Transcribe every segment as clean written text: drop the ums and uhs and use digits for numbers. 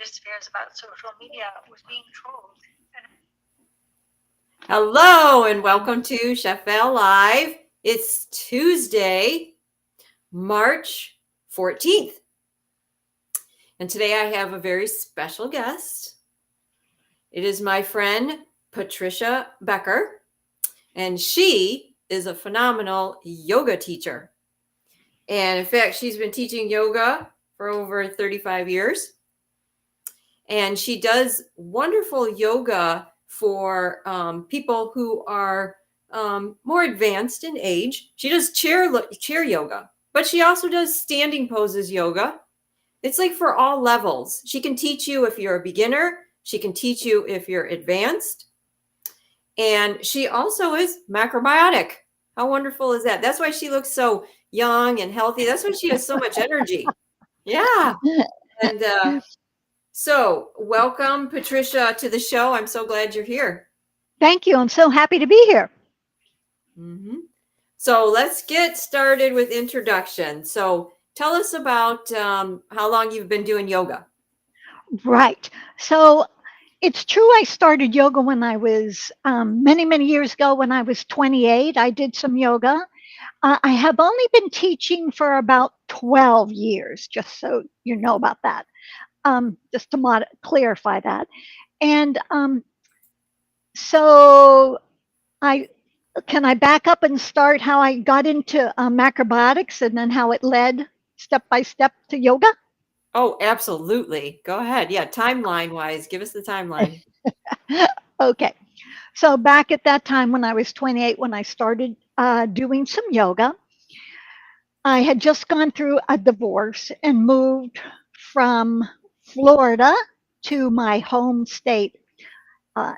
greatest fears about social media was being trolled. Hello and welcome to Chef Val Live. It's Tuesday, March 14th. And today I have a very special guest. It is my friend Patricia Becker, and she is a phenomenal yoga teacher. And in fact, she's been teaching yoga for over 35 years. And she does wonderful yoga for people who are more advanced in age. She does chair yoga, but she also does standing poses yoga. It's like for all levels. She can teach you if you're a beginner. She can teach you if you're advanced. And she also is macrobiotic. How wonderful is that? That's why she looks so young and healthy. That's why she has so much energy. Yeah. And so welcome, Patricia, to the show. I'm so glad you're here. Thank you. I'm so happy to be here. Mm-hmm. So let's get started with introduction. So tell us about how long you've been doing yoga. Right. So it's true. I started yoga when I was many, many years ago when I was 28. I did some yoga. I have only been teaching for about 12 years, just so you know about that, just to clarify that. And so I can I back up and start how I got into macrobiotics and then how it led step by step to yoga? Oh, absolutely. Go ahead. Yeah, timeline wise, give us the timeline. Okay. So back at that time when I was 28, when I started doing some yoga, I had just gone through a divorce and moved from Florida to my home state,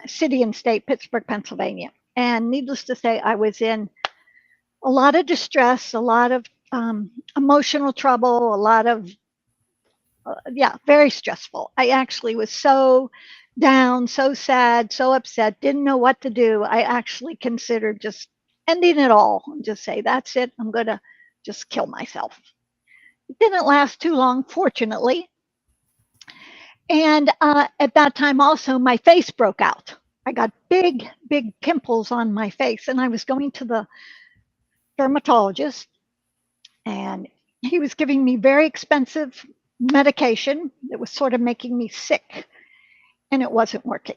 city and state, Pittsburgh, Pennsylvania. And needless to say, I was in a lot of distress, a lot of emotional trouble, a lot of, yeah, very stressful. I actually was so down, so sad, so upset, didn't know what to do. I actually considered just ending it all and just say, that's it. I'm going to just kill myself. It didn't last too long, fortunately. And at that time, also, my face broke out. I got big, big pimples on my face, and I was going to the dermatologist, and he was giving me very expensive medication that was sort of making me sick, and it wasn't working.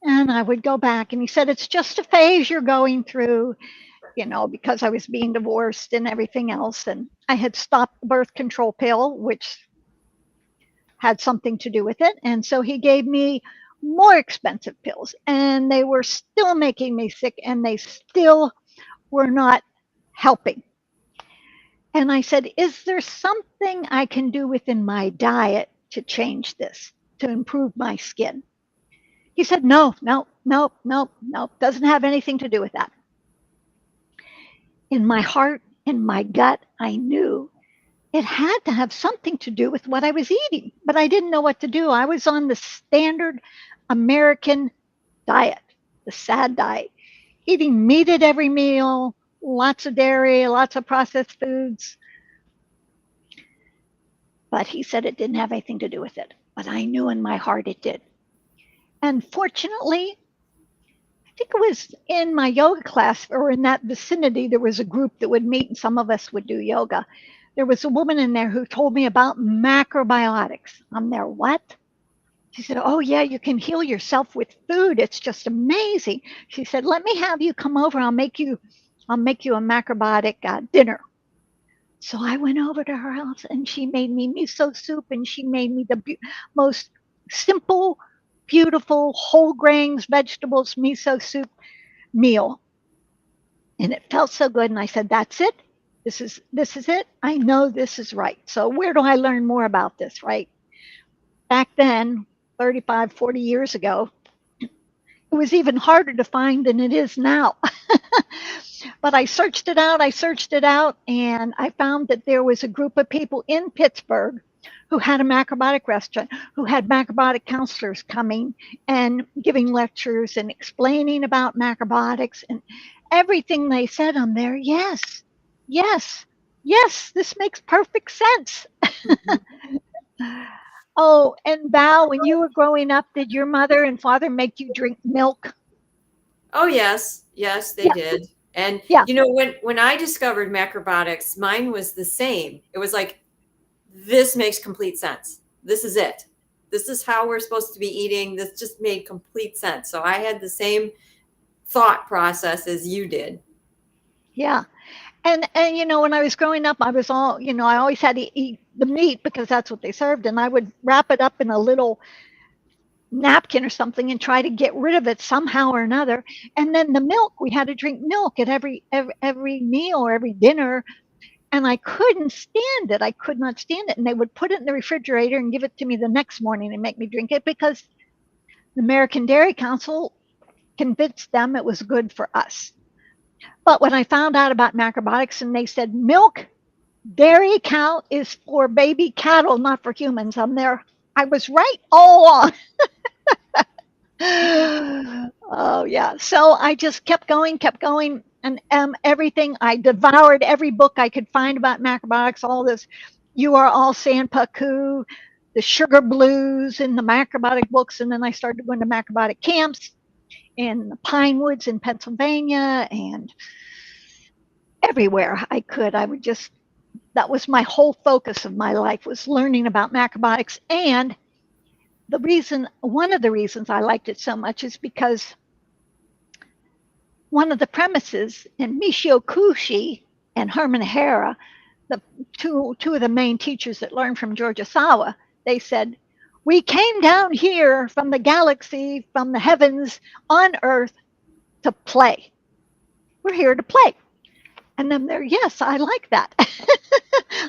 And I would go back, and he said, it's just a phase you're going through, because I was being divorced and everything else. And I had stopped the birth control pill, which had something to do with it. And so he gave me more expensive pills, and they were still making me sick, and they still were not helping. And I said, is there something I can do within my diet to change this, to improve my skin? He said, no, no, no, no, no, doesn't have anything to do with that. In my heart, in my gut, I knew it had to have something to do with what I was eating, but I didn't know what to do. I was on the standard American diet, the SAD diet, eating meat at every meal, lots of dairy, lots of processed foods. But he said it didn't have anything to do with it. But I knew in my heart it did. And fortunately, I think it was in my yoga class or in that vicinity, there was a group that would meet and some of us would do yoga. There was a woman in there who told me about macrobiotics. I'm there, what? She said, oh, yeah, you can heal yourself with food. It's just amazing. She said, let me have you come over. I'll make you a macrobiotic dinner. So I went over to her house and she made me miso soup and she made me the most simple, beautiful, whole grains, vegetables, miso soup meal. And it felt so good. And I said, that's it. This is it. I know this is right. So where do I learn more about this, right? Back then, 35, 40 years ago, it was even harder to find than it is now. But I searched it out, and I found that there was a group of people in Pittsburgh who had a macrobiotic restaurant, who had macrobiotic counselors coming and giving lectures and explaining about macrobiotics, and everything they said on there, yes, yes, yes, this makes perfect sense. Oh, and Val, when you were growing up, did your mother and father make you drink milk? Oh yes, yes, they Yeah, did. And yeah, when I discovered macrobiotics, mine was the same. It was like, this makes complete sense. This is it. This is how we're supposed to be eating. This just made complete sense. So I had the same thought process as you did. yeah. And when I was growing up, I was all, I always had to eat the meat because that's what they served, and I would wrap it up in a little napkin or something and try to get rid of it somehow or another. And then the milk, we had to drink milk at every meal or every dinner, and I couldn't stand it. I could not stand it. And they would put it in the refrigerator and give it to me the next morning and make me drink it because the American Dairy Council convinced them it was good for us. But when I found out about macrobiotics and they said milk, dairy cow is for baby cattle, not for humans, I'm there. I was right all along. Oh yeah. So I just kept going, and everything. I devoured every book I could find about macrobiotics. All this, you are all Sanpaku, the sugar blues, and the macrobiotic books. And then I started going to macrobiotic camps in the pine woods in Pennsylvania and everywhere I could. I would just, that was my whole focus of my life, was learning about macrobiotics. And one of the reasons I liked it so much is because one of the premises in Michio Kushi and Herman Hara, the two of the main teachers that learned from George Osawa, they said, we came down here from the galaxy, from the heavens on Earth to play. We're here to play. And then there, yes, I like that.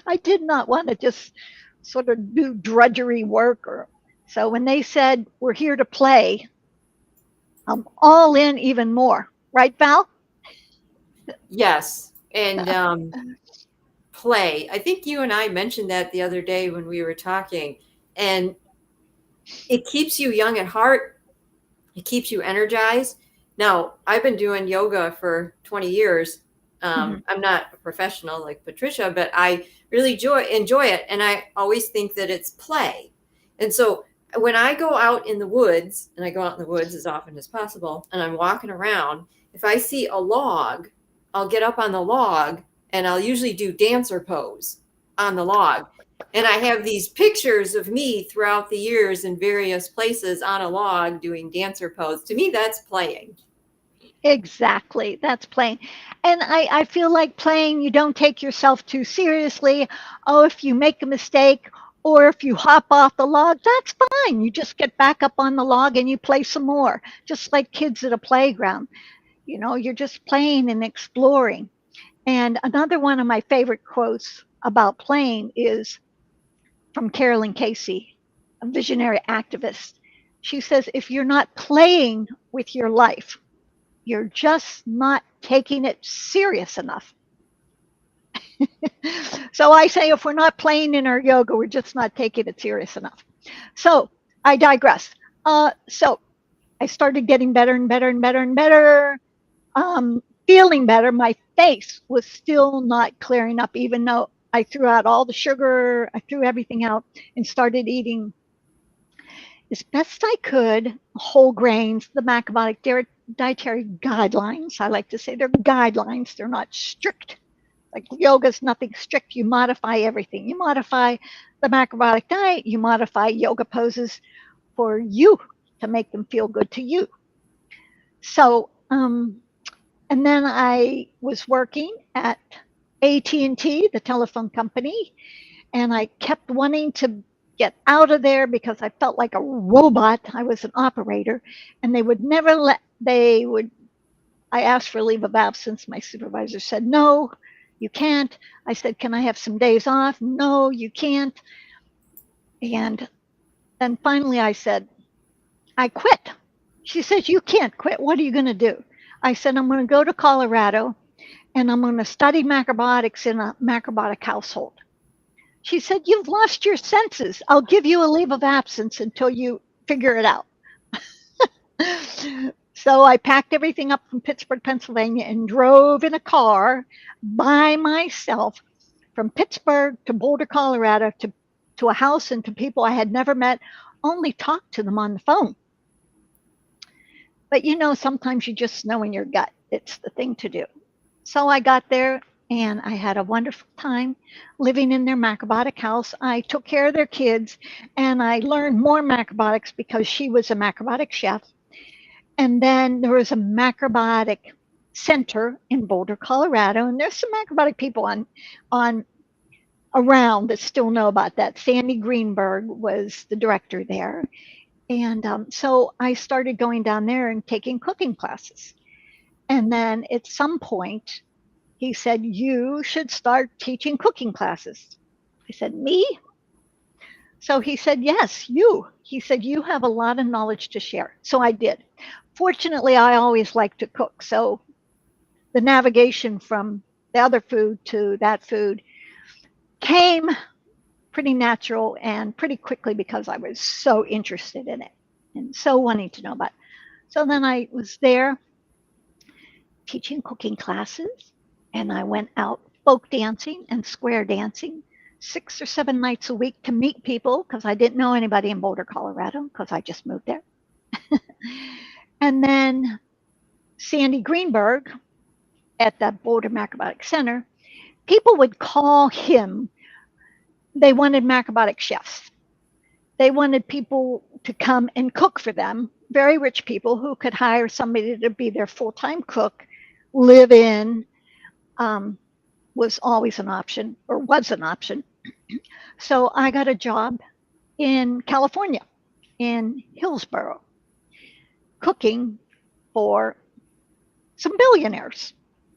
I did not want to just sort of do drudgery work. So when they said, we're here to play, I'm all in even more. Right, Val? Yes. And play. I think you and I mentioned that the other day when we were talking. And it keeps you young at heart. It keeps you energized. Now, I've been doing yoga for 20 years. I'm not a professional like Patricia, but I really enjoy it. And I always think that it's play. And so when I go out in the woods, and I go out in the woods as often as possible, and I'm walking around, if I see a log, I'll get up on the log and I'll usually do dancer pose on the log. And I have these pictures of me throughout the years in various places on a log doing dancer pose. To me, that's playing. Exactly. That's playing. And I feel like playing, you don't take yourself too seriously. Oh, if you make a mistake or if you hop off the log, that's fine. You just get back up on the log and you play some more, just like kids at a playground. You're just playing and exploring. And another one of my favorite quotes about playing is from Carolyn Casey, a visionary activist. She says, if you're not playing with your life, you're just not taking it serious enough. So I say, if we're not playing in our yoga, we're just not taking it serious enough. So I digress. So I started getting better and better and better and better, feeling better. My face was still not clearing up, even though I threw out all the sugar, I threw everything out and started eating as best I could whole grains, the macrobiotic dietary guidelines. I like to say they're guidelines, they're not strict. Like yoga is nothing strict. You modify everything. You modify the macrobiotic diet, you modify yoga poses for you to make them feel good to you. So, and then I was working at AT&T, the telephone company, and I kept wanting to get out of there because I felt like a robot. I was an operator, and they would never I asked for leave of absence. My supervisor said, no, you can't. I said, can I have some days off? No, you can't. And then finally I said, I quit. She says, you can't quit. What are you going to do? I said, I'm going to go to Colorado and I'm going to study macrobiotics in a macrobiotic household. She said, you've lost your senses. I'll give you a leave of absence until you figure it out. So I packed everything up from Pittsburgh, Pennsylvania, and drove in a car by myself from Pittsburgh to Boulder, Colorado to to a house and to people I had never met, only talked to them on the phone. But sometimes you just know in your gut it's the thing to do. So I got there and I had a wonderful time living in their macrobiotic house. I took care of their kids and I learned more macrobiotics because she was a macrobiotic chef. And then there was a macrobiotic center in Boulder, Colorado, and there's some macrobiotic people on around that still know about that. Sandy Greenberg was the director there. And so I started going down there and taking cooking classes. And then at some point, he said, "You should start teaching cooking classes." I said, "Me?" So he said, "Yes, you." He said, "You have a lot of knowledge to share." So I did. Fortunately, I always like to cook. So the navigation from the other food to that food came pretty natural and pretty quickly because I was so interested in it and so wanting to know about it. So then I was there teaching cooking classes, and I went out folk dancing and square dancing 6 or 7 nights a week to meet people because I didn't know anybody in Boulder, Colorado, because I just moved there. And then Sandy Greenberg at the Boulder Macrobiotic Center, people would call him. They wanted macrobiotic chefs. They wanted people to come and cook for them, very rich people who could hire somebody to be their full-time cook, live in, was always an option, or was an option. So I got a job in California, in Hillsboro, cooking for some billionaires.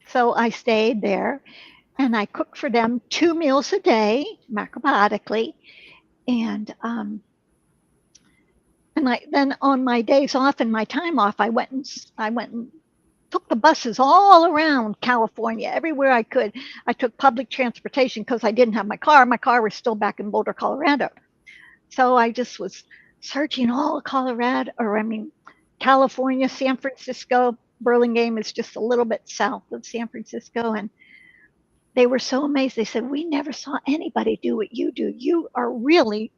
So I stayed there and I cooked for them 2 meals a day, macrobiotically. And then on my days off and my time off, I went and took the buses all around California, everywhere I could. I took public transportation because I didn't have my car. My car was still back in Boulder, Colorado. So I just was searching all of Colorado, or I mean, California, San Francisco. Burlingame is just a little bit south of San Francisco. And they were so amazed. They said, "We never saw anybody do what you do. You are really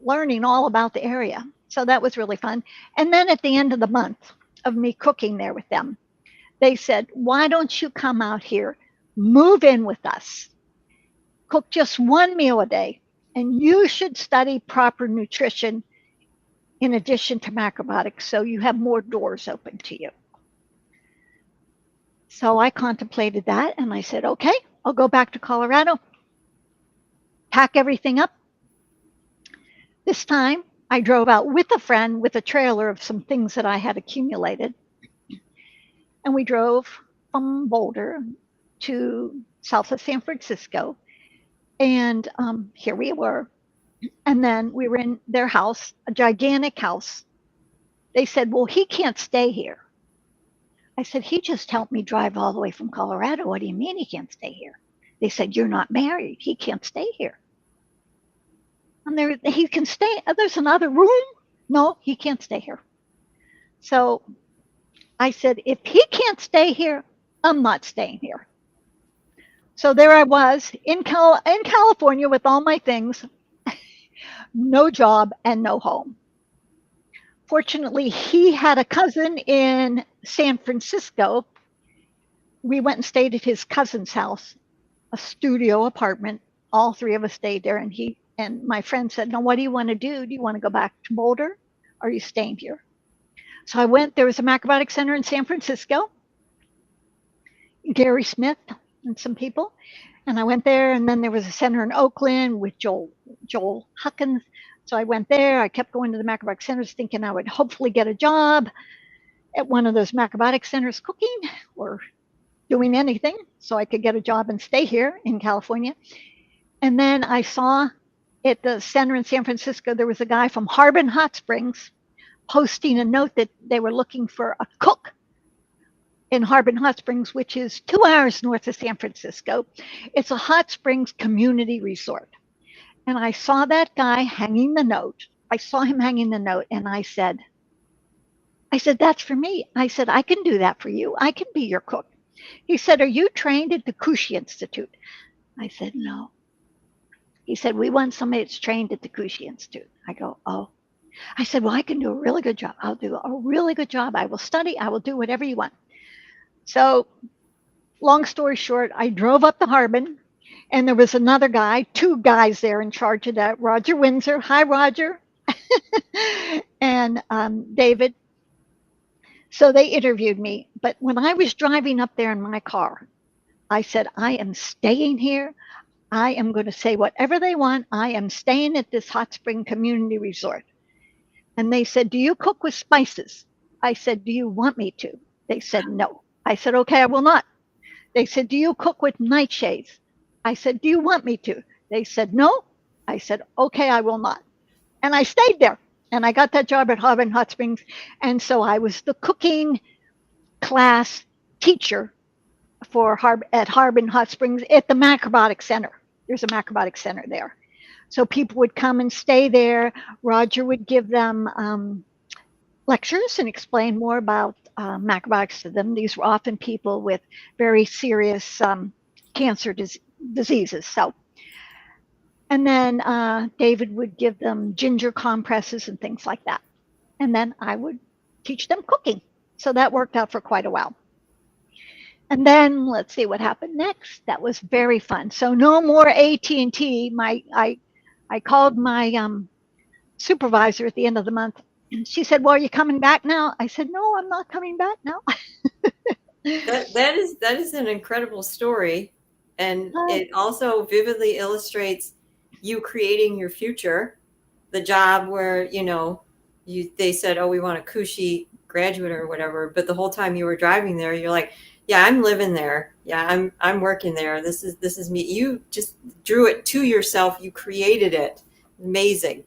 learning all about the area." So that was really fun. And then at the end of the month of me cooking there with them, they said, "Why don't you come out here, move in with us, cook just 1 meal a day, and you should study proper nutrition in addition to macrobiotics so you have more doors open to you." So I contemplated that and I said, "Okay, I'll go back to Colorado, pack everything up." This time I drove out with a friend with a trailer of some things that I had accumulated. And we drove from Boulder to south of San Francisco. And here we were. And then we were in their house, a gigantic house. They said, "Well, he can't stay here." I said, "He just helped me drive all the way from Colorado. What do you mean he can't stay here?" They said, "You're not married. He can't stay here." And he can stay. There's another room. No, he can't stay here. So I said, "If he can't stay here, I'm not staying here." So there I was in California with all my things, no job and no home. Fortunately, he had a cousin in San Francisco. We went and stayed at his cousin's house, a studio apartment. All three of us stayed there, and my friend said, "Now, what do you want to do? Do you want to go back to Boulder, or are you staying here?" So I went. There was a macrobiotic center in San Francisco, Gary Smith and some people, and I went there. And then there was a center in Oakland with Joel Huckins. So I went there. I kept going to the macrobiotic centers, thinking I would hopefully get a job at one of those macrobiotic centers cooking or doing anything so I could get a job and stay here in California. And then I saw at the center in San Francisco, there was a guy from Harbin Hot Springs posting a note that they were looking for a cook in Harbin Hot Springs, which is 2 hours north of San Francisco. It's a hot springs community resort. And I saw that guy hanging the note. I saw him hanging the note, and I said, "That's for me." I said, "I can do that for you. I can be your cook." He said, "Are you trained at the Kushi Institute?" I said, "No." He said, we want somebody that's trained at the Kushi Institute. I go, oh. I said, well, I can do a really good job. I'll do a really good job. I will study. I will do whatever you want. So long story short, I drove up to Harbin, and there was another guy, two guys there in charge of that, Roger Windsor. Hi, Roger. And David. So they interviewed me. But when I was driving up there in my car, I said, I am staying here. I am going to say whatever they want. I am staying at this hot spring community resort. And they said, do you cook with spices? I said, do you want me to? They said, no. I said, okay, I will not. They said, do you cook with nightshades? I said, do you want me to? They said, no. I said, okay, I will not. And I stayed there. And I got that job at Harbin Hot Springs. And so I was the cooking class teacher at Harbin Hot Springs at the Macrobiotic Center. There's a Macrobiotic Center there. So people would come and stay there. Roger would give them lectures and explain more about macrobiotics to them. These were often people with very serious cancer diseases. So, and then David would give them ginger compresses and things like that. And then I would teach them cooking. So that worked out for quite a while. And then let's see what happened next. That was very fun. So no more AT&T. I called my supervisor at the end of the month. She said, well, are you coming back now? I said, no, I'm not coming back now. That is an incredible story. And it also vividly illustrates you creating your future, the job where, they said, oh, we want a Kushi graduate or whatever. But the whole time you were driving there, you're like, yeah, I'm living there. Yeah, I'm working there. This is me. You just drew it to yourself. You created it. Amazing.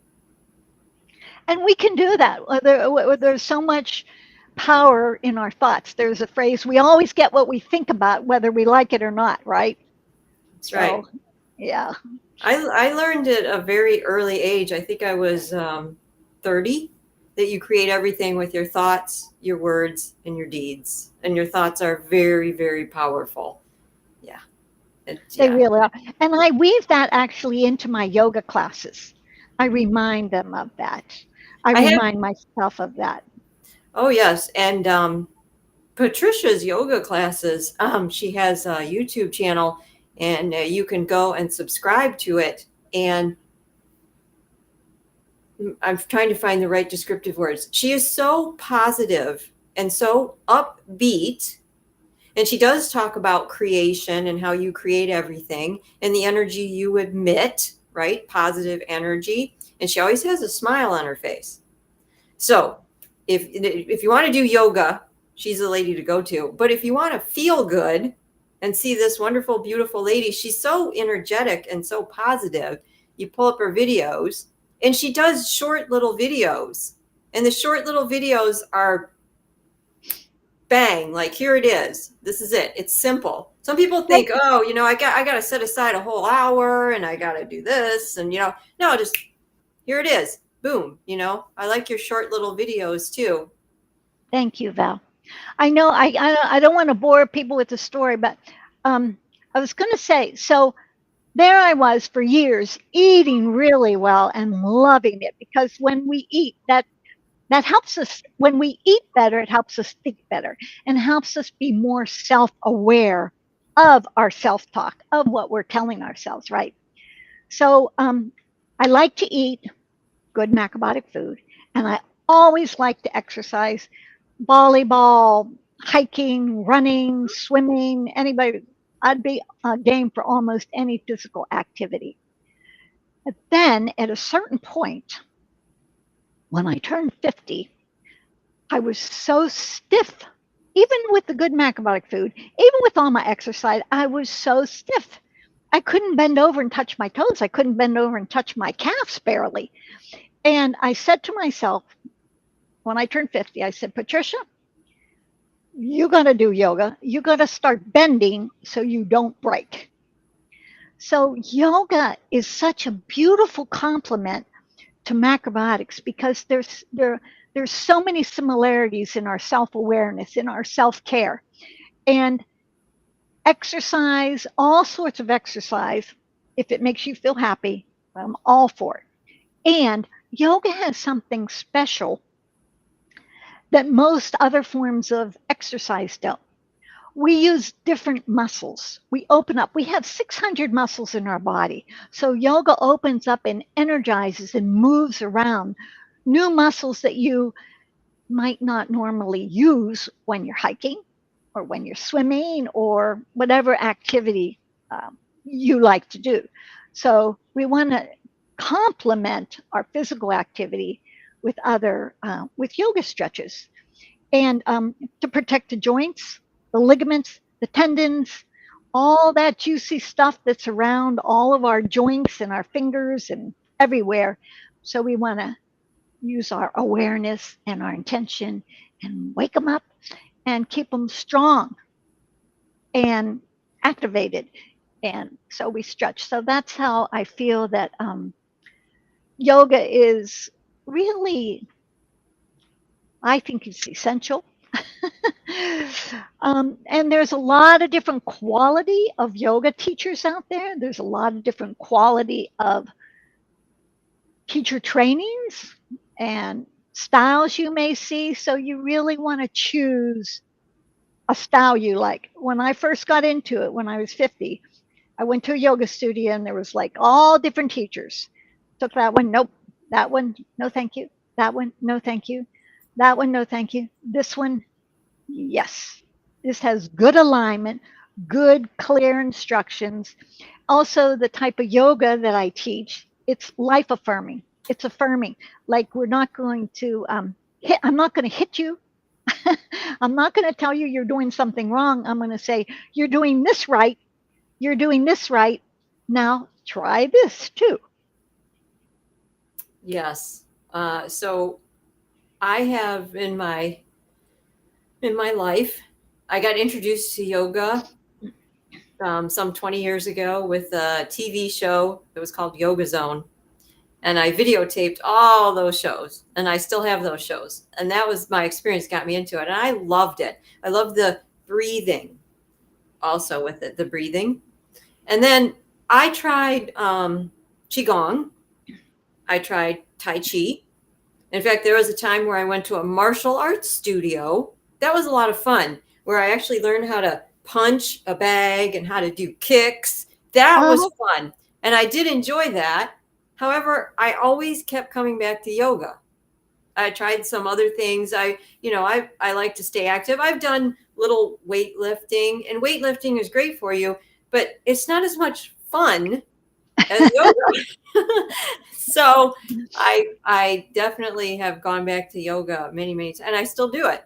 And we can do that. There's so much power in our thoughts. There's a phrase, we always get what we think about, whether we like it or not, right? That's right. Yeah. I learned at a very early age, I think I was 30, that you create everything with your thoughts, your words, and your deeds. And your thoughts are very, very powerful. Yeah. They really are. And I weave that actually into my yoga classes. I remind them of that. I remind myself of that. Oh, yes. And Patricia's yoga classes, she has a YouTube channel, and you can go and subscribe to it. And I'm trying to find the right descriptive words. She is so positive and so upbeat. And she does talk about creation and how you create everything and the energy you emit, right? Positive energy. And she always has a smile on her face. So if you want to do yoga, she's a lady to go to. But if you want to feel good and see this wonderful, beautiful lady, she's so energetic and so positive. You pull up her videos, and she does short little videos. And the short little videos are bang, like here it is. This is it. It's simple. Some people think, oh, I got to set aside a whole hour and I got to do this. And, no, just here it is. Boom. I like your short little videos too. Thank you, Val. I know I don't want to bore people with the story, but I was going to say, so there I was for years eating really well and loving it, because when we eat, that helps us. When we eat better, it helps us think better and helps us be more self-aware of our self-talk, of what we're telling ourselves, right? So I like to eat good macrobiotic food, and I always like to exercise. Volleyball, hiking, running, swimming, I'd be game for almost any physical activity. But then at a certain point, when I turned 50, I was so stiff, even with the good macrobiotic food, even with all my exercise, I was so stiff. I couldn't bend over and touch my toes. I couldn't bend over and touch my calves barely. And I said to myself, when I turned 50, I said, Patricia, you got to do yoga. You got to start bending so you don't break. So yoga is such a beautiful complement to macrobiotics, because there's so many similarities in our self-awareness, in our self-care. And exercise, all sorts of exercise, if it makes you feel happy, I'm all for it. And yoga has something special that most other forms of exercise don't. We use different muscles. We open up. We have 600 muscles in our body. So yoga opens up and energizes and moves around new muscles that you might not normally use when you're hiking or when you're swimming or whatever activity you like to do. So we want to complement our physical activity with with yoga stretches and to protect the joints, the ligaments, the tendons, all that juicy stuff that's around all of our joints and our fingers and everywhere. So we want to use our awareness and our intention and wake them up and keep them strong and activated. And so we stretch. So that's how I feel that yoga is really, I think it's essential. And there's a lot of different quality of yoga teachers out there. There's a lot of different quality of teacher trainings and styles you may see. So you really want to choose a style you like. When I first got into it, when I was 50, I went to a yoga studio and there was like all different teachers. Took that one, nope. That one, no thank you. That one, no thank you. That one, no thank you. This one, yes. This has good alignment, good, clear instructions. Also, the type of yoga that I teach, it's life affirming. It's affirming. Like we're not going to I'm not going to hit you. I'm not going to tell you you're doing something wrong. I'm going to say, you're doing this right. You're doing this right. Now try this too. Yes. So I have in my life, I got introduced to yoga some 20 years ago with a TV show that was called Yoga Zone. And I videotaped all those shows, and I still have those shows. And that was my experience, got me into it. And I loved it. I loved the breathing also with it, the breathing. And then I tried Qigong. I tried Tai Chi. In fact, there was a time where I went to a martial arts studio. That was a lot of fun, where I actually learned how to punch a bag and how to do kicks. That was fun. And I did enjoy that. However, I always kept coming back to yoga. I tried some other things. I like to stay active. I've done little weightlifting, and weightlifting is great for you, but it's not as much fun as yoga. So I definitely have gone back to yoga many times, and I still do it.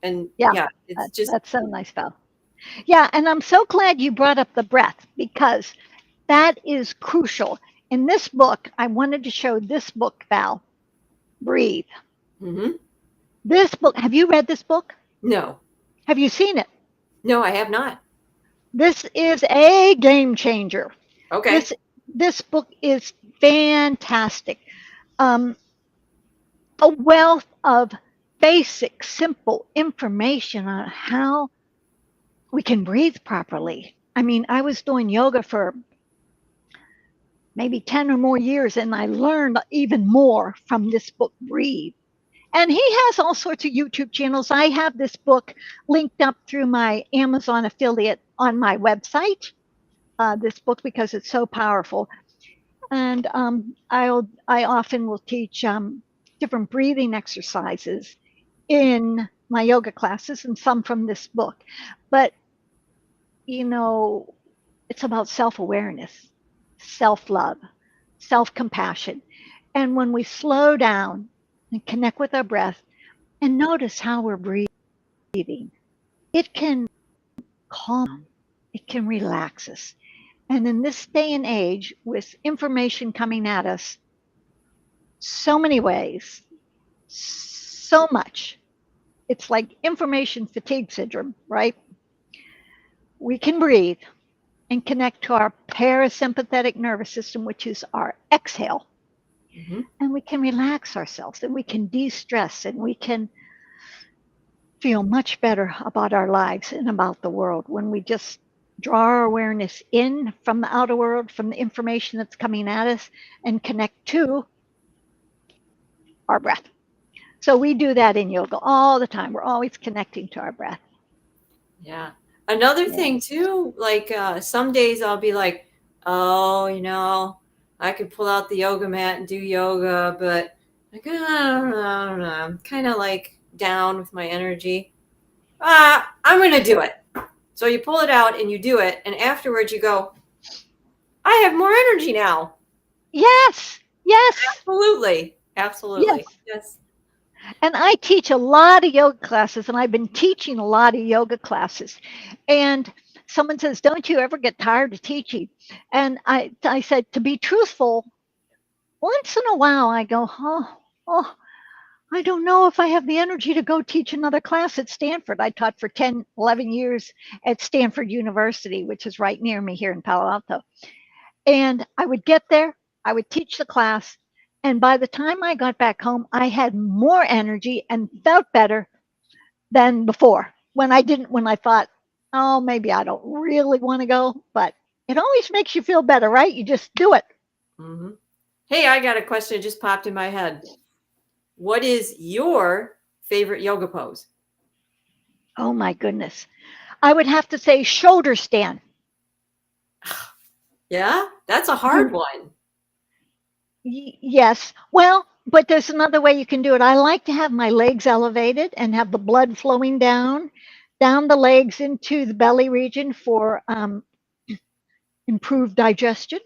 And that's so nice, Val. Yeah, and I'm so glad you brought up the breath because that is crucial. In this book, I wanted to show this book, Val. Breathe. Mm-hmm. This book, have you read this book? No. Have you seen it? No, I have not. This is a game changer. Okay. This book is fantastic. A wealth of basic, simple information on how we can breathe properly. I mean, I was doing yoga for maybe 10 or more years, and I learned even more from this book, Breathe. And he has all sorts of YouTube channels. I have this book linked up through my Amazon affiliate on my website, this book, because it's so powerful. And I often will teach different breathing exercises in my yoga classes and some from this book. But, it's about self-awareness, self-love, self-compassion. And when we slow down and connect with our breath and notice how we're breathing, it can calm, it can relax us. And in this day and age, with information coming at us so many ways, so much, it's like information fatigue syndrome, right? We can breathe and connect to our parasympathetic nervous system, which is our exhale. Mm-hmm. And we can relax ourselves and we can de-stress and we can feel much better about our lives and about the world when we just draw our awareness in from the outer world, from the information that's coming at us, and connect to our breath. So we do that in yoga all the time. We're always connecting to our breath. Yeah. Another Yeah. thing too, like some days I'll be like, oh, I could pull out the yoga mat and do yoga, but like, I don't know. I'm kind of like down with my energy. I'm going to do it. So you pull it out and you do it. And afterwards you go, I have more energy now. Yes. Yes. Absolutely. Absolutely. Yes. Yes. And I teach a lot of yoga classes, and I've been teaching a lot of yoga classes. And someone says, "Don't you ever get tired of teaching?" And I said, to be truthful, once in a while I go, oh, I don't know if I have the energy to go teach another class at Stanford. I taught for 10, 11 years at Stanford University, which is right near me here in Palo Alto. And I would get there, I would teach the class, and by the time I got back home, I had more energy and felt better than before. When I thought, oh, maybe I don't really want to go, but it always makes you feel better, right? You just do it. Mm-hmm. Hey, I got a question that just popped in my head. What is your favorite yoga pose? Oh my goodness. I would have to say shoulder stand. Yeah, that's a hard one. Yes. Well, but there's another way you can do it. I like to have my legs elevated and have the blood flowing down the legs into the belly region for improved digestion.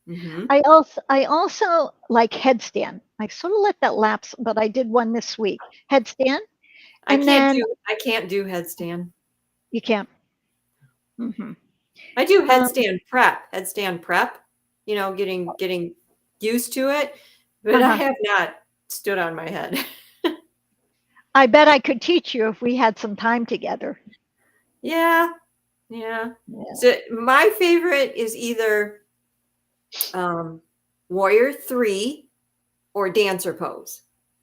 Mm-hmm. I also like headstand. I sort of let that lapse, but I did one this week. Headstand, and then I can't do headstand. you can't. Mm-hmm. I do headstand prep, getting used to it, but I have not stood on my head. I bet I could teach you if we had some time together. Yeah. So my favorite is either warrior 3 or dancer pose.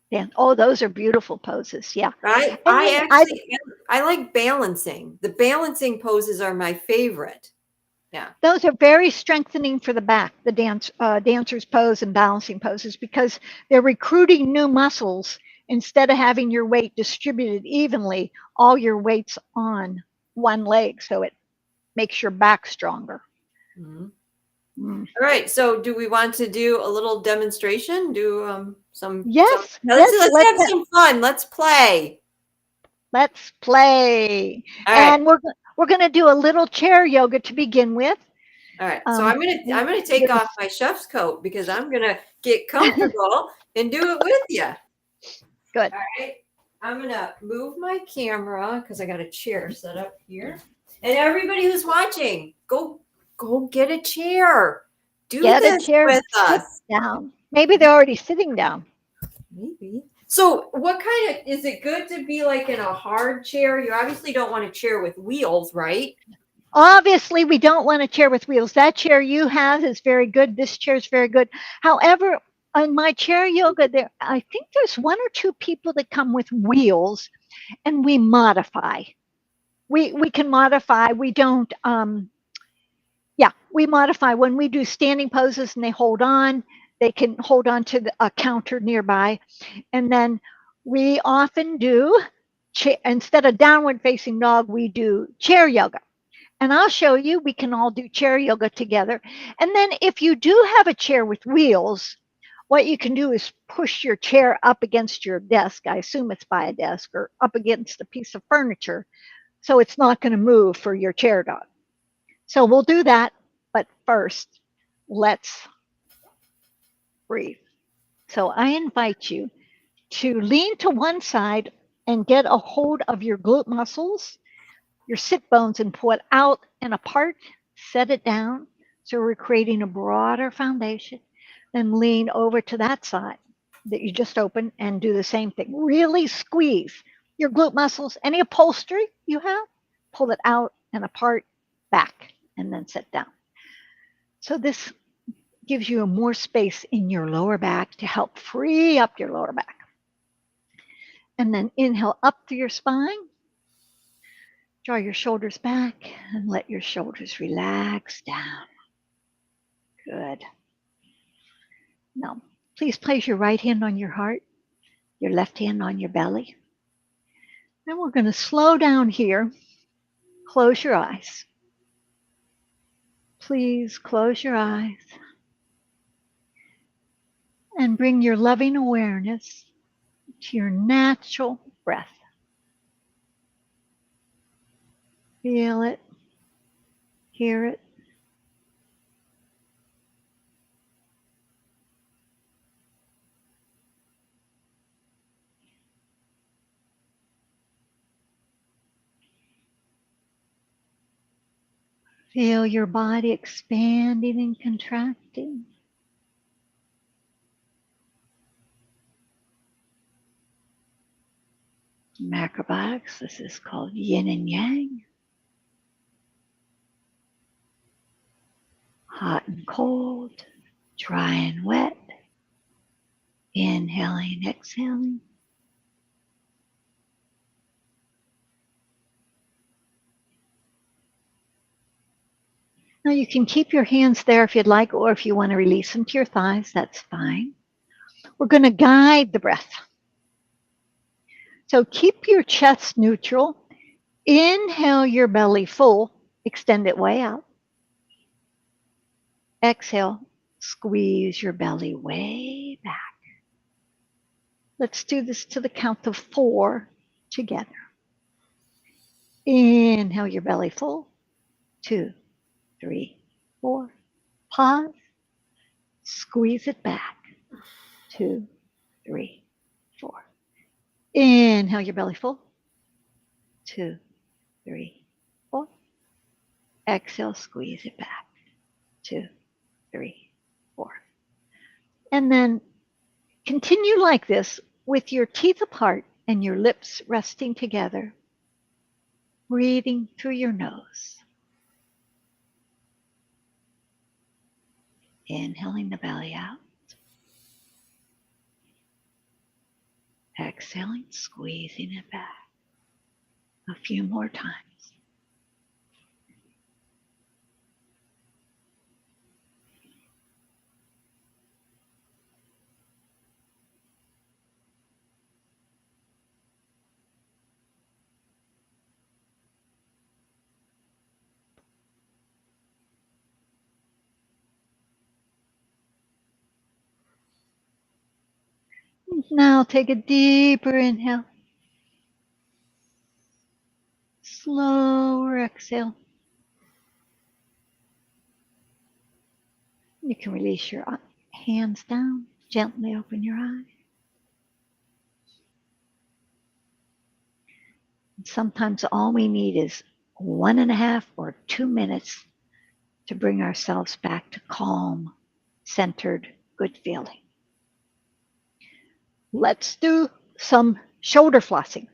Yeah. Oh, those are beautiful poses. Yeah. I like balancing. The balancing poses are my favorite. Yeah. Those are very strengthening for the back, the dancer's pose and balancing poses, because they're recruiting new muscles instead of having your weight distributed evenly, all your weight's on one leg. So it makes your back stronger. Mm-hmm. All right. So do we want to do a little demonstration? Do some. Yes. Let's have some fun. Let's play. Let's play. All right. And we're going to do a little chair yoga to begin with. All right. So I'm gonna take off my chef's coat because I'm gonna get comfortable and do it with you. Good. All right. I'm gonna move my camera because I got a chair set up here. And everybody who's watching, go get a chair. Get a chair with us. Down. Maybe they're already sitting down. Maybe. So what kind of, is it good to be like in a hard chair? You obviously don't want a chair with wheels, right? Obviously, we don't want a chair with wheels. That chair you have is very good. This chair is very good. However, on my chair yoga, I think there's 1 or 2 people that come with wheels, and we modify. We can modify. We don't. We modify when we do standing poses, and they hold on. They can hold on to a counter nearby, and then we often do instead of downward facing dog, we do chair yoga. And I'll show you, we can all do chair yoga together. And then if you do have a chair with wheels, what you can do is push your chair up against your desk. I assume it's by a desk or up against a piece of furniture. So it's not going to move for your chair dog. So we'll do that. But first, let's breathe. So I invite you to lean to one side and get a hold of your glute muscles, your sit bones, and pull it out and apart, set it down. So we're creating a broader foundation. Then lean over to that side that you just opened and do the same thing. Really squeeze your glute muscles. Any upholstery you have, pull it out and apart, back, and then sit down. So this gives you more space in your lower back to help free up your lower back. And then inhale up through your spine. Draw your shoulders back and let your shoulders relax down. Good. Now, please place your right hand on your heart, your left hand on your belly. Then we're going to slow down here. Close your eyes. Please close your eyes and bring your loving awareness to your natural breath. Feel it, hear it. Feel your body expanding and contracting. Macrobiotics, this is called yin and yang. Hot and cold, dry and wet. Inhaling, exhaling. Now you can keep your hands there if you'd like, or if you want to release them to your thighs, that's fine. We're going to guide the breath. So keep your chest neutral. Inhale your belly full, extend it way out. Exhale, squeeze your belly way back. Let's do this to the count of 4 together. Inhale your belly full. 2, 3, 4. Pause. Squeeze it back. 2, 3, 4. Inhale your belly full. 2, 3, 4. Exhale, squeeze it back. 2, 3, 4. And then continue like this with your teeth apart and your lips resting together, breathing through your nose. Inhaling the belly out. Exhaling, squeezing it back. A few more times. Now take a deeper inhale. Slower exhale. You can release your hands down. Gently open your eyes. And sometimes all we need is 1.5 or 2 minutes to bring ourselves back to calm, centered, good feeling. Let's do some shoulder flossing.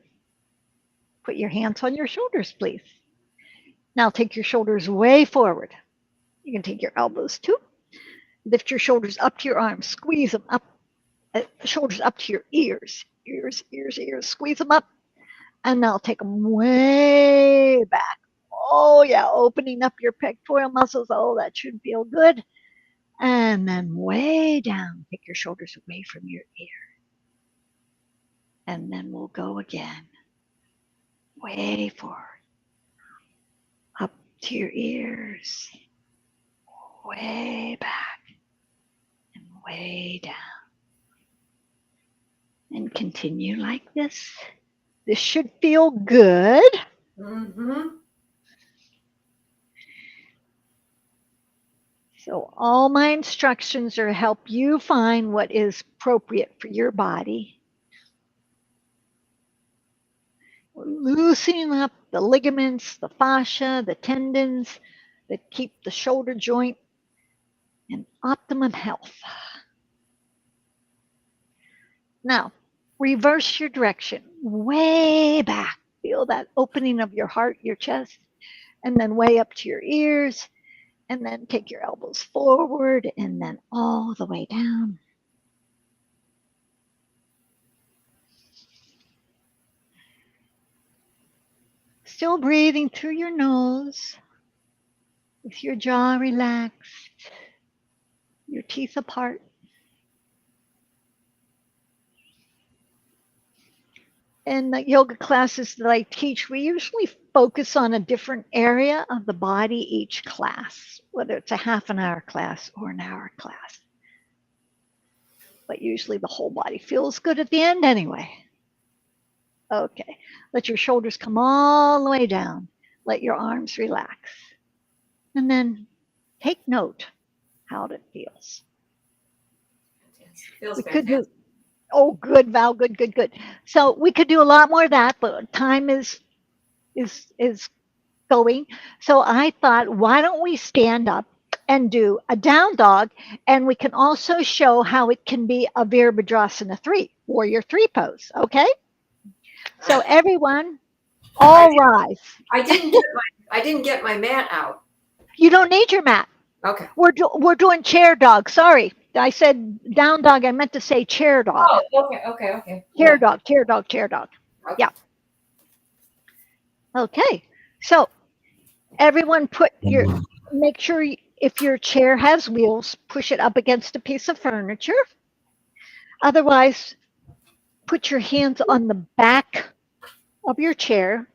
Put your hands on your shoulders, please. Now take your shoulders way forward. You can take your elbows too. Lift your shoulders up to your arms. Squeeze them up. Shoulders up to your ears. Ears, ears, ears. Squeeze them up. And now take them way back. Oh, yeah. Opening up your pectoral muscles. Oh, that should feel good. And then way down. Take your shoulders away from your ear. And then we'll go again. Way forward. Up to your ears. Way back. And way down. And continue like this. This should feel good. Mm-hmm. So all my instructions are to help you find what is appropriate for your body. We're loosening up the ligaments, the fascia, the tendons that keep the shoulder joint in optimum health. Now, reverse your direction way back. Feel that opening of your heart, your chest, and then way up to your ears. And then take your elbows forward and then all the way down. Still breathing through your nose with your jaw relaxed, your teeth apart. In the yoga classes that I teach, we usually focus on a different area of the body each class, whether it's a half an hour class or an hour class. But usually the whole body feels good at the end anyway. Okay, let your shoulders come all the way down. Let your arms relax. And then take note how it feels. Feels We could fantastic. do, oh, good, Val, good, good, good. So we could do a lot more of that, but time is going. So I thought, why don't we stand up and do a down dog, and we can also show how it can be a Virabhadrasana 3, warrior 3 pose, okay? So everyone, all rise. I didn't get my mat out. You don't need your mat. Okay. We're doing chair dog. Sorry, I said down dog. I meant to say chair dog. Oh, okay. Chair Yeah. dog, chair dog, chair dog. Okay. Yeah. Okay. So everyone make sure if your chair has wheels, push it up against a piece of furniture. Otherwise, put your hands on the back of your chair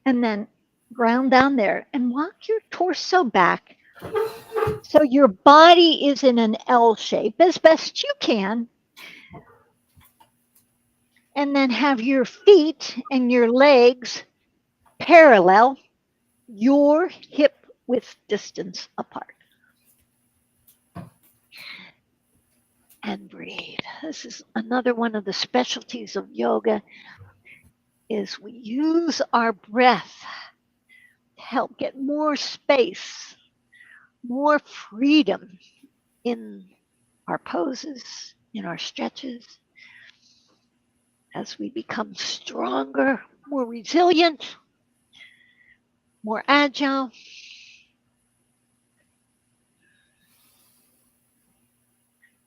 and then ground down there and walk your torso back so your body is in an L shape as best you can. And then have your feet and your legs parallel, your hip width distance apart. And breathe. This is another one of the specialties of yoga is we use our breath to help get more space, more freedom in our poses, in our stretches, as we become stronger, more resilient, more agile.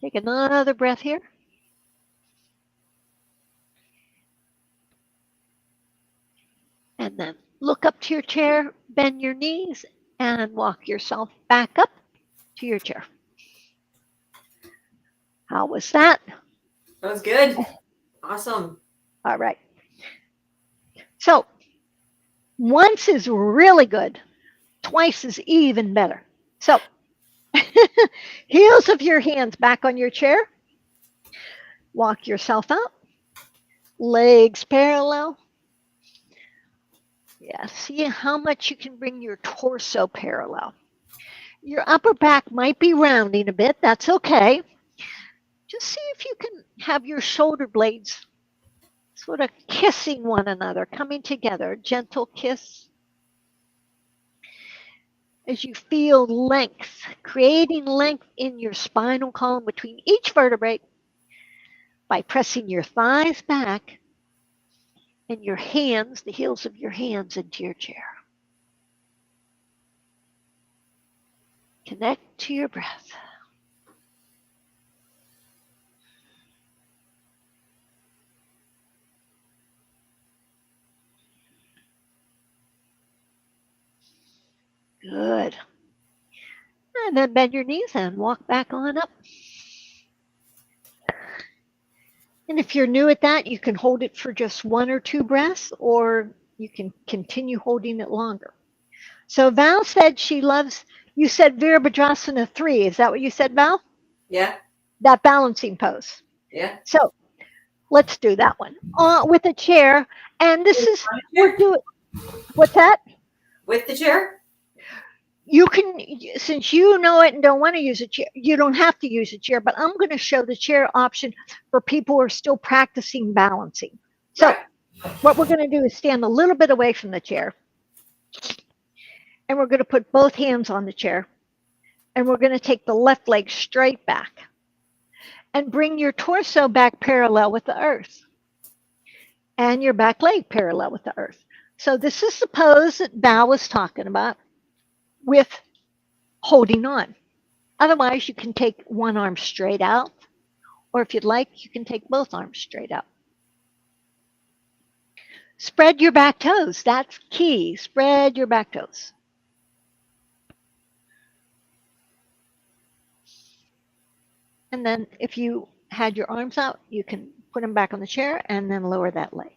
Take another breath here. And then look up to your chair, bend your knees, and walk yourself back up to your chair. How was that? That was good. Awesome. All right. So once is really good. Twice is even better. So heels of your hands back on your chair. Walk yourself out. Legs parallel. Yeah, see how much you can bring your torso parallel. Your upper back might be rounding a bit. That's okay. Just see if you can have your shoulder blades sort of kissing one another, coming together, a gentle kiss. As you feel length, creating length in your spinal column between each vertebrae by pressing your thighs back and your hands, the heels of your hands, into your chair. Connect to your breath. Good. And then bend your knees and walk back on up. And if you're new at that, you can hold it for just 1 or 2 breaths, or you can continue holding it longer. So Val said she loves, you said Virabhadrasana 3. Is that what you said, Val? Yeah. That balancing pose. Yeah. So let's do that one with a chair. And this is, we're doing, what's that? With the chair? You can, since you know it and don't want to use a chair, you don't have to use a chair, but I'm going to show the chair option for people who are still practicing balancing. So Right. what we're going to do is stand a little bit away from the chair. And we're going to put both hands on the chair. And we're going to take the left leg straight back. And bring your torso back parallel with the earth. And your back leg parallel with the earth. So this is the pose that Val was talking about with holding on. Otherwise, you can take one arm straight out, or if you'd like, you can take both arms straight out. Spread your back toes. That's key. Spread your back toes. And then if you had your arms out, you can put them back on the chair and then lower that leg.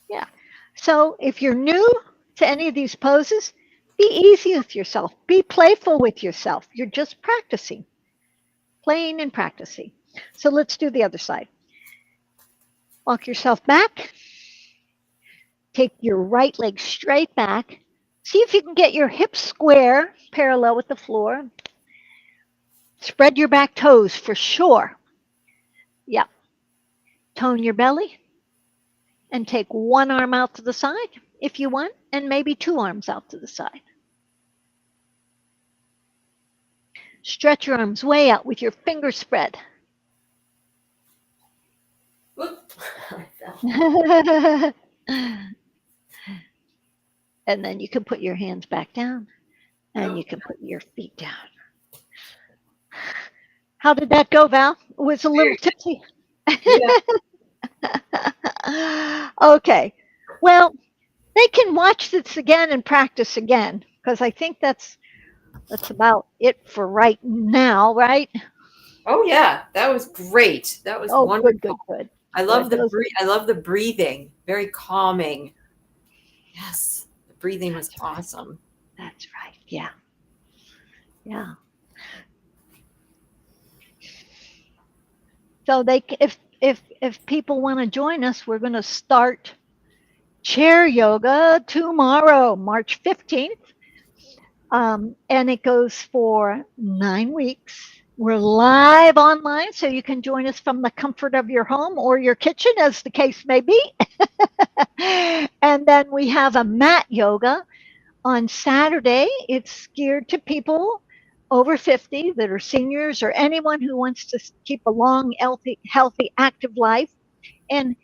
Yeah. So if you're new to any of these poses, be easy with yourself. Be playful with yourself. You're just practicing, playing and practicing. So let's do the other side. Walk yourself back. Take your right leg straight back. See if you can get your hips square, parallel with the floor. Spread your back toes for sure. Yep. Tone your belly. And take one arm out to the side if you want, and maybe two arms out to the side. Stretch your arms way out with your fingers spread. And then you can put your hands back down and you can put your feet down. How did that go, Val? It was a little tipsy. Yeah. Okay. Well, they can watch this again and practice again because I think that's about it for right now, right? Oh yeah, that was great. That was wonderful. Good. I love the breathing. Very calming. Yes, the breathing was awesome. That's right. Yeah. Yeah. So if people want to join us, we're going to start chair yoga tomorrow, March 15th. And it goes for 9 weeks. We're live online, so you can join us from the comfort of your home or your kitchen, as the case may be. And then we have a mat yoga on Saturday. It's geared to people over 50 that are seniors or anyone who wants to keep a long, healthy, active life. And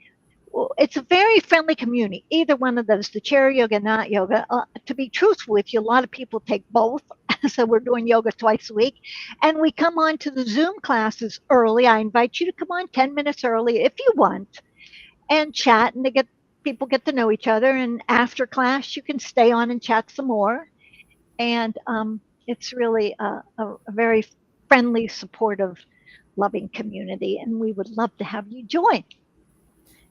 it's a very friendly community, either one of those, the chair yoga, not yoga. To be truthful with you, a lot of people take both. So we're doing yoga twice a week. And we come on to the Zoom classes early. I invite you to come on 10 minutes early if you want and chat, and people get to know each other. And after class, you can stay on and chat some more. And it's really a very friendly, supportive, loving community. And we would love to have you join.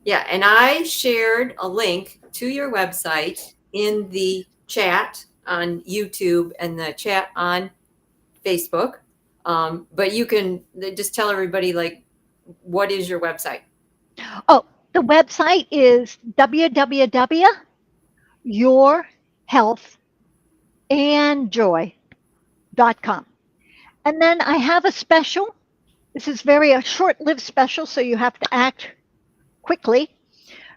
Yeah, and I shared a link to your website in the chat on YouTube and the chat on Facebook. But you can just tell everybody, like, what is your website? Oh, the website is www.yourhealthandjoy.com. And then I have a special. This is a short-lived special, so you have to act quickly.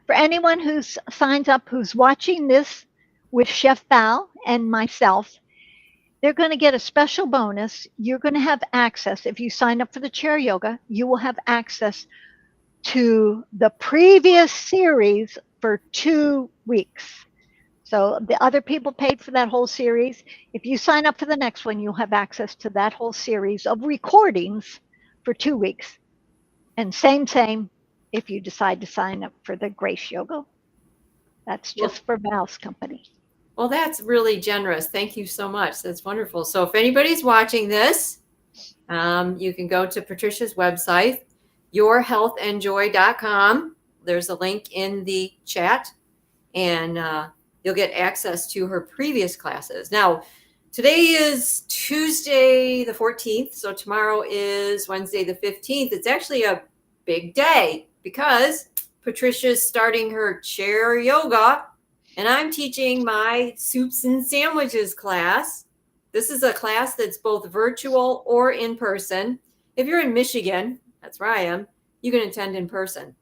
For anyone who signs up, who's watching this with Chef Val and myself, they're going to get a special bonus. You're going to have access. If you sign up for the chair yoga, you will have access to the previous series for 2 weeks. So the other people paid for that whole series. If you sign up for the next one, you'll have access to that whole series of recordings for 2 weeks. And same if you decide to sign up for the Grace Yoga. That's just for Val's company. Well, that's really generous. Thank you so much. That's wonderful. So if anybody's watching this, you can go to Patricia's website, yourhealthandjoy.com. There's a link in the chat, and you'll get access to her previous classes. Now, today is Tuesday the 14th, so tomorrow is Wednesday the 15th. It's actually a big day because Patricia's starting her chair yoga, and I'm teaching my soups and sandwiches class. This is a class that's both virtual or in person. If you're in Michigan, that's where I am, you can attend in person.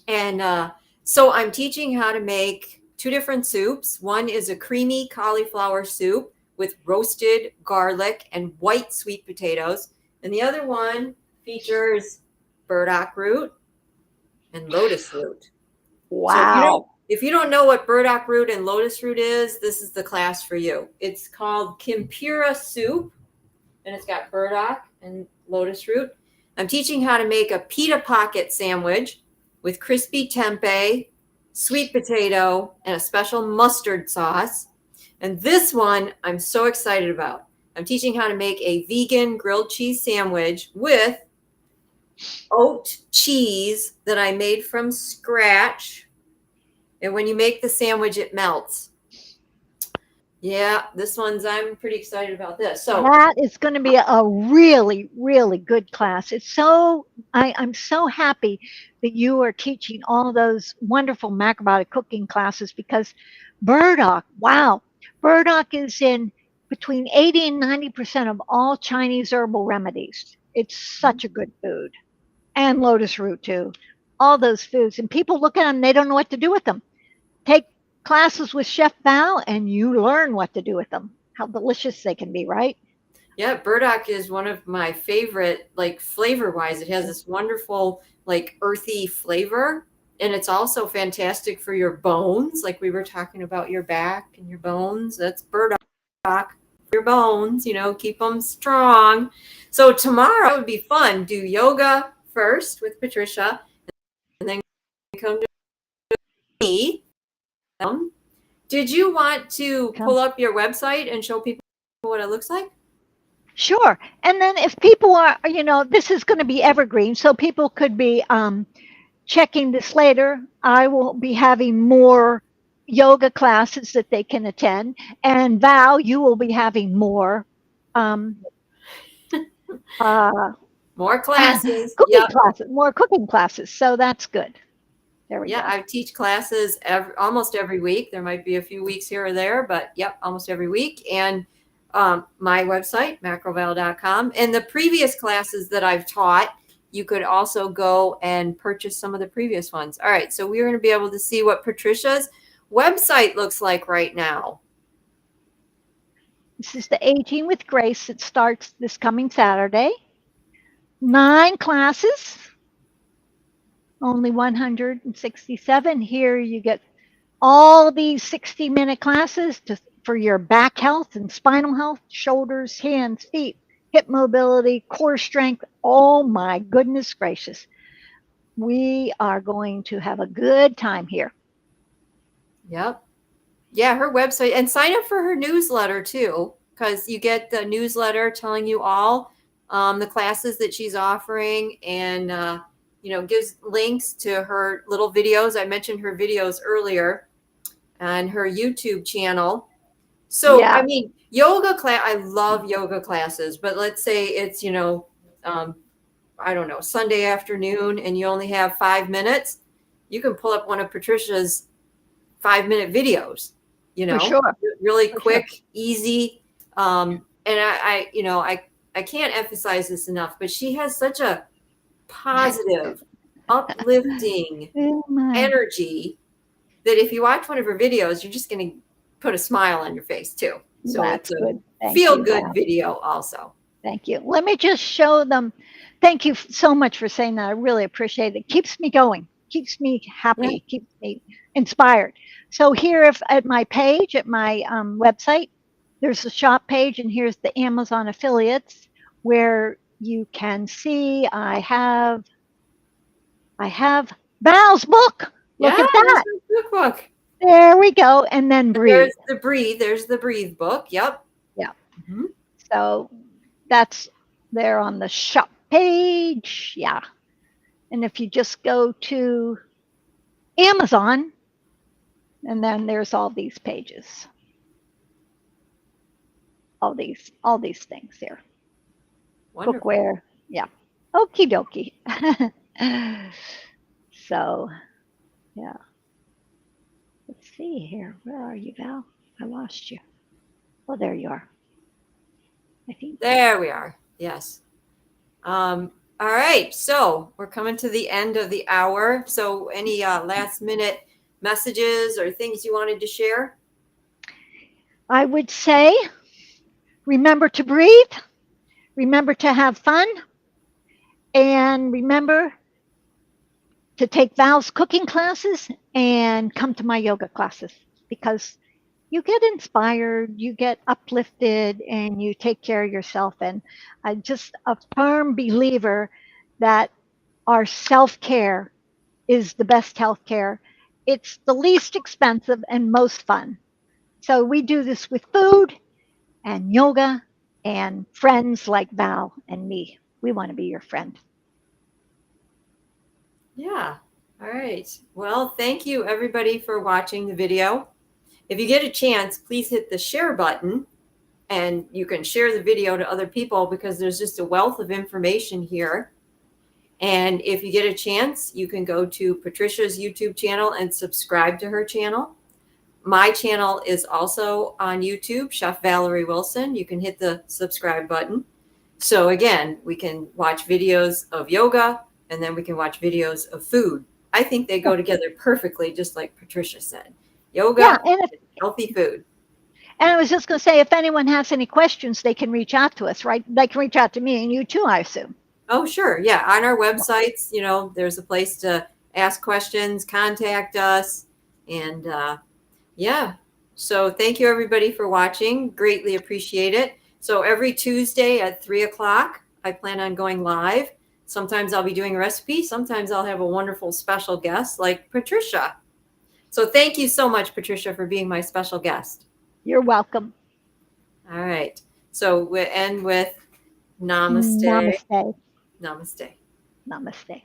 And so I'm teaching how to make 2 different soups. One is a creamy cauliflower soup with roasted garlic and white sweet potatoes. And the other one features burdock root and lotus root. Wow. So if you don't know what burdock root and lotus root is, this is the class for you. It's called Kimpira soup, and it's got burdock and lotus root. I'm teaching how to make a pita pocket sandwich. with crispy tempeh, sweet potato, and a special mustard sauce. And this one I'm so excited about. I'm teaching how to make a vegan grilled cheese sandwich with oat cheese that I made from scratch. And when you make the sandwich, it melts. Yeah, I'm pretty excited about this. So that is going to be a really, really good class. I'm so happy that you are teaching all those wonderful macrobiotic cooking classes because burdock, wow, burdock is in between 80 and 90% of all Chinese herbal remedies. It's such a good food. And lotus root too. All those foods. And people look at them, they don't know what to do with them. Take classes with Chef Val and you learn what to do with them. How delicious they can be, right? yeah, burdock is one of my favorite, like flavor wise. It has this wonderful, like earthy flavor. And it's also fantastic for your bones. Like we were talking about your back and your bones. That's burdock for your bones, keep them strong. So tomorrow would be fun. Do yoga first with Patricia and then come to me. Did you want to pull up your website and show people what it looks like? Sure. And then if people are, this is going to be evergreen, so people could be checking this later. I will be having more yoga classes that they can attend. And Val, you will be having more more classes. Classes, more cooking classes. So that's good. There we go. I teach classes almost every week. There might be a few weeks here or there, but almost every week. And my website, macroval.com. And the previous classes that I've taught, you could also go and purchase some of the previous ones. All right, so we're going to be able to see what Patricia's website looks like right now. This is the Aging with Grace. It starts this coming Saturday. 9 classes, only 167. Here you get all these 60-minute classes for your back health and spinal health, shoulders, hands, feet, hip mobility, core strength. Oh my goodness gracious. We are going to have a good time here. Yep. Yeah, her website, and sign up for her newsletter too, because you get the newsletter telling you all the classes that she's offering, and gives links to her little videos. I mentioned her videos earlier, and her YouTube channel. So I mean, yoga class. I love yoga classes, but let's say it's I don't know, Sunday afternoon, and you only have 5 minutes. You can pull up one of Patricia's 5-minute videos. For sure. Really quick, easy. And I can't emphasize this enough, but she has such a positive, uplifting energy that if you watch one of her videos, you're just going to put a smile on your face too. So that's it's a good. feel-good video also. Thank you. Let me just show them. Thank you so much for saying that. I really appreciate it. Keeps me going, keeps me happy, keeps me inspired. So here, at my page, at my website, there's a shop page, and here's the Amazon affiliates where you can see I have Val's book. Look at that. Book. There we go. And then breathe. There's the breathe book. Yep. Yeah. Mm-hmm. So that's there on the shop page. Yeah. And if you just go to Amazon, and then there's all these pages. All these things here. Wonderful. Bookware. Yeah. Okie dokie. So, yeah. Let's see here. Where are you, Val? I lost you. Oh, there you are. I think. There we are. Yes. All right. So we're coming to the end of the hour. So any last minute messages or things you wanted to share? I would say, remember to breathe. Remember to have fun. And remember to take Val's cooking classes and come to my yoga classes, because you get inspired, you get uplifted, and you take care of yourself. And I'm just a firm believer that our self-care is the best healthcare. It's the least expensive and most fun. So we do this with food and yoga and friends like Val and me. We want to be your friend. Yeah. All right. Well, thank you everybody for watching the video. If you get a chance, please hit the share button and you can share the video to other people because there's just a wealth of information here. And if you get a chance, you can go to Patricia's YouTube channel and subscribe to her channel. My channel is also on YouTube, Chef Valerie Wilson. You can hit the subscribe button. So again, we can watch videos of yoga and then we can watch videos of food. I think they go together perfectly, just like Patricia said. Yoga, Yeah, and healthy food. And I was just going to say, if anyone has any questions, they can reach out to us, right? They can reach out to me and you too, I assume. Oh, sure. Yeah. On our websites, there's a place to ask questions, contact us. And yeah. So thank you everybody for watching. Greatly appreciate it. So every Tuesday at 3:00, I plan on going live. Sometimes I'll be doing a recipe. Sometimes I'll have a wonderful special guest like Patricia. So thank you so much, Patricia, for being my special guest. You're welcome. All right. So we'll end with namaste. Namaste. Namaste. Namaste.